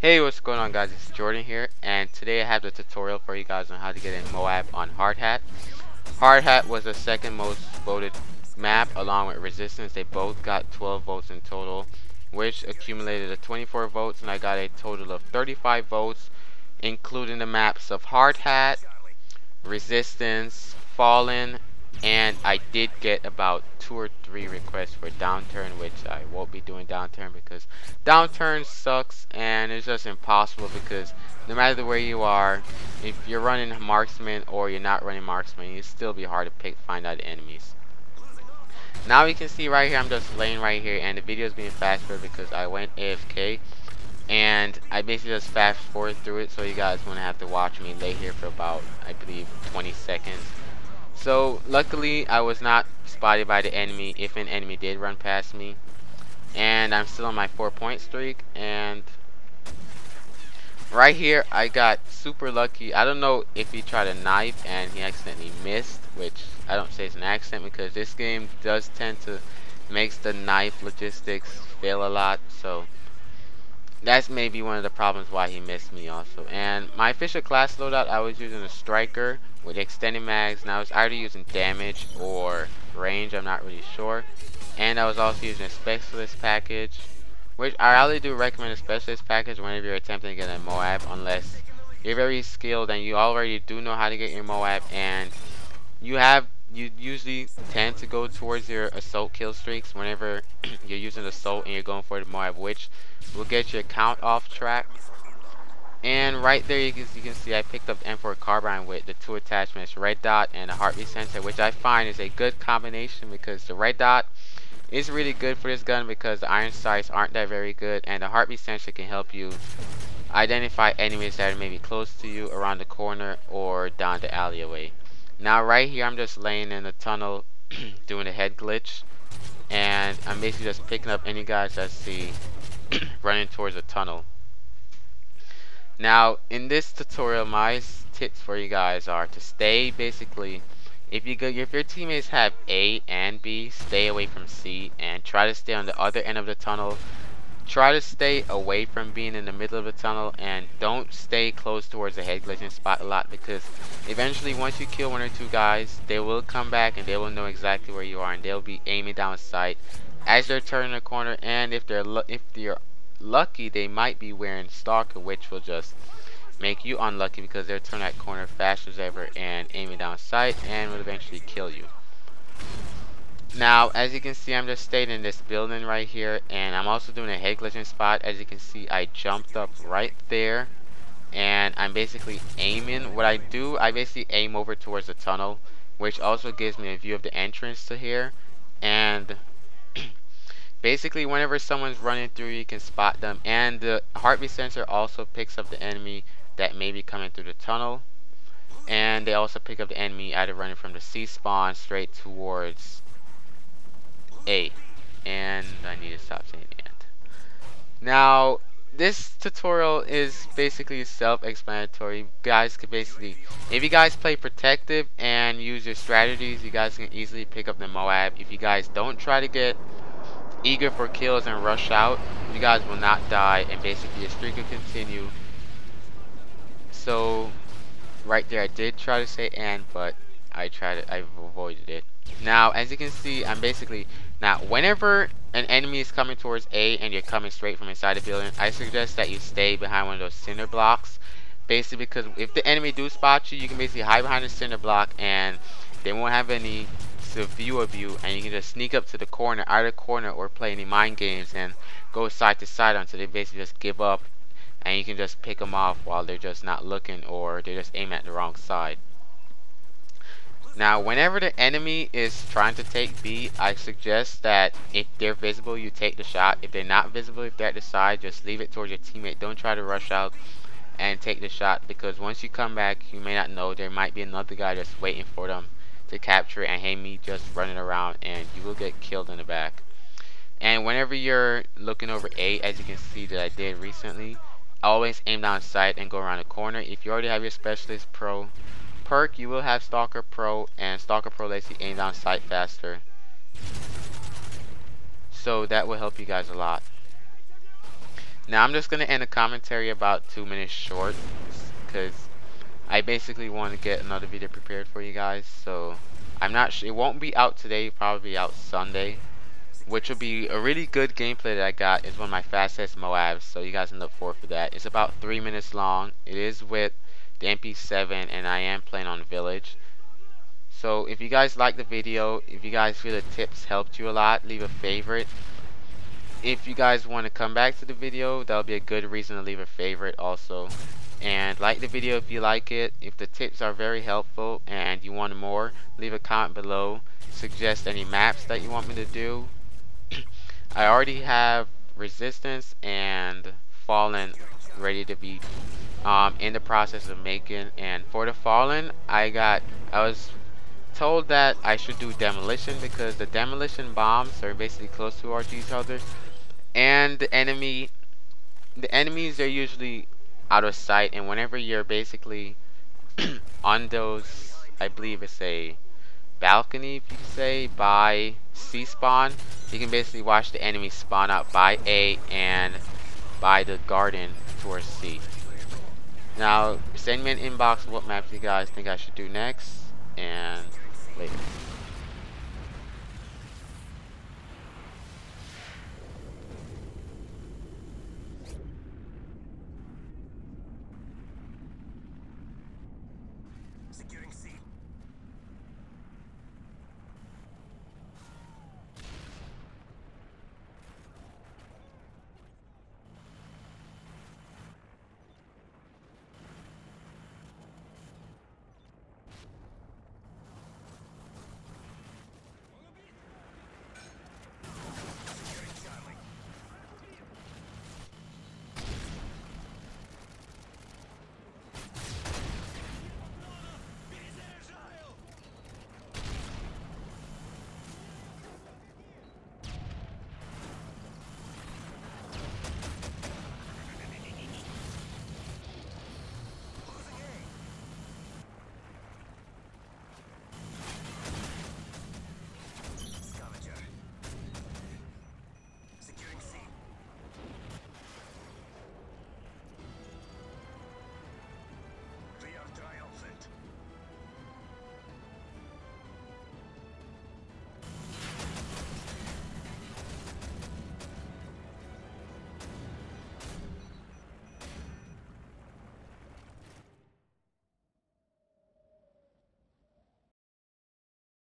Hey, what's going on, guys? It's Jordan here, and today I have the tutorial for you guys on how to get in Moab on Hardhat. Hardhat was the second most voted map along with Resistance. They both got 12 votes in total, which accumulated a 24 votes, and I got a total of 35 votes, including the maps of Hardhat, Resistance, Fallen, and I did get about 2 or 3 requests for Downturn, which I won't be doing Downturn because Downturn sucks and it's just impossible because no matter where you are, if you're running Marksman or you're not running Marksman, it'll still be hard to find out the enemies. Now you can see right here, I'm just laying right here and the video is being fast forward because I went AFK. And I basically just fast forward through it, so you guys won't have to watch me lay here for about, I believe, 20 seconds. So luckily I was not spotted by the enemy if an enemy did run past me. And I'm still on my 4-point streak, and right here I got super lucky. I don't know if he tried a knife and he accidentally missed, which I don't say it's an accident because this game does tend to makes the knife logistics fail a lot, so that's maybe one of the problems why he missed me also. And my official class loadout, I was using a striker with extended mags, and I was either using damage or range, I'm not really sure. And I was also using a specialist package, which I really do recommend a specialist package whenever you're attempting to get a MOAB, unless you're very skilled and you already do know how to get your MOAB, and you usually tend to go towards your assault kill streaks whenever you're using assault and you're going for the MOAB, which will get your count off track. And right there you can see I picked up M4 carbine with the 2 attachments, red dot and a heartbeat sensor, which I find is a good combination because the red dot is really good for this gun because the iron sights aren't that very good, and the heartbeat sensor can help you identify enemies that are maybe close to you, around the corner, or down the alleyway. Now right here I'm just laying in the tunnel doing a head glitch, and I'm basically just picking up any guys I see running towards the tunnel. Now in this tutorial, my tips for you guys are to stay basically, if your teammates have A and B, stay away from C and try to stay on the other end of the tunnel. Try to stay away from being in the middle of the tunnel, and don't stay close towards the head glitching spot a lot, because eventually once you kill 1 or 2 guys, they will come back and they will know exactly where you are, and they'll be aiming down sight as they're turning the corner. And if they're lucky, they might be wearing Stalker, which will just make you unlucky because they're turning that corner fast as ever and aiming down sight and will eventually kill you. Now, as you can see, I'm just staying in this building right here, and I'm also doing a head glitching spot. As you can see, I jumped up right there, and I'm basically aiming. What I do, I basically aim over towards the tunnel, which also gives me a view of the entrance to here. And basically, whenever someone's running through, you can spot them. And the heartbeat sensor also picks up the enemy that may be coming through the tunnel. And they also pick up the enemy either running from the C spawn straight towards A. And I need to stop saying and. Now this tutorial is basically self-explanatory. Guys can basically, if you guys play protective and use your strategies, you guys can easily pick up the MOAB. If you guys don't try to get eager for kills and rush out, you guys will not die, and basically your streak will continue. So right there I did try to say and, but I've avoided it. Now as you can see, I'm basically, now whenever an enemy is coming towards A and you're coming straight from inside the building, I suggest that you stay behind one of those cinder blocks, basically because if the enemy do spot you, you can basically hide behind the cinder block and they won't have any view of you, and you can just sneak up to the corner, either corner, or play any mind games and go side to side until they basically just give up, and you can just pick them off while they're just not looking or they're just aiming at the wrong side. Now whenever the enemy is trying to take B, I suggest that if they're visible, you take the shot. If they're not visible, if they're at the side, just leave it towards your teammate. Don't try to rush out and take the shot, because once you come back, you may not know, there might be another guy just waiting for them to capture and hate me just running around, and you will get killed in the back. And whenever you're looking over A, as you can see that I did recently, always aim down sight and go around the corner. If you already have your Specialist Pro perk, you will have Stalker Pro, and Stalker Pro lets you aim down sight faster, so that will help you guys a lot. Now I'm just gonna end the commentary about 2 minutes short, because I basically want to get another video prepared for you guys. So I'm not sure, it won't be out today, probably out Sunday, which will be a really good gameplay that I got. Is one of my fastest MOABs, so you guys can look forward for that. It's about 3 minutes long. It is with the MP7, and I am playing on Village. So if you guys like the video, if you guys feel the tips helped you a lot, leave a favorite. If you guys want to come back to the video, that'll be a good reason to leave a favorite also. And like the video if you like it. If the tips are very helpful and you want more, leave a comment below. Suggest any maps that you want me to do. I already have Resistance and Fallen ready to be in the process of making. And for the Fallen, I was told that I should do Demolition because the Demolition bombs are basically close towards each other, and the enemies are usually out of sight, and whenever you're basically on those, I believe it's a balcony, if you could say, by C spawn, you can basically watch the enemy spawn out by A and by the garden towards C. Now, send me an inbox what maps you guys think I should do next, and later. Securing C.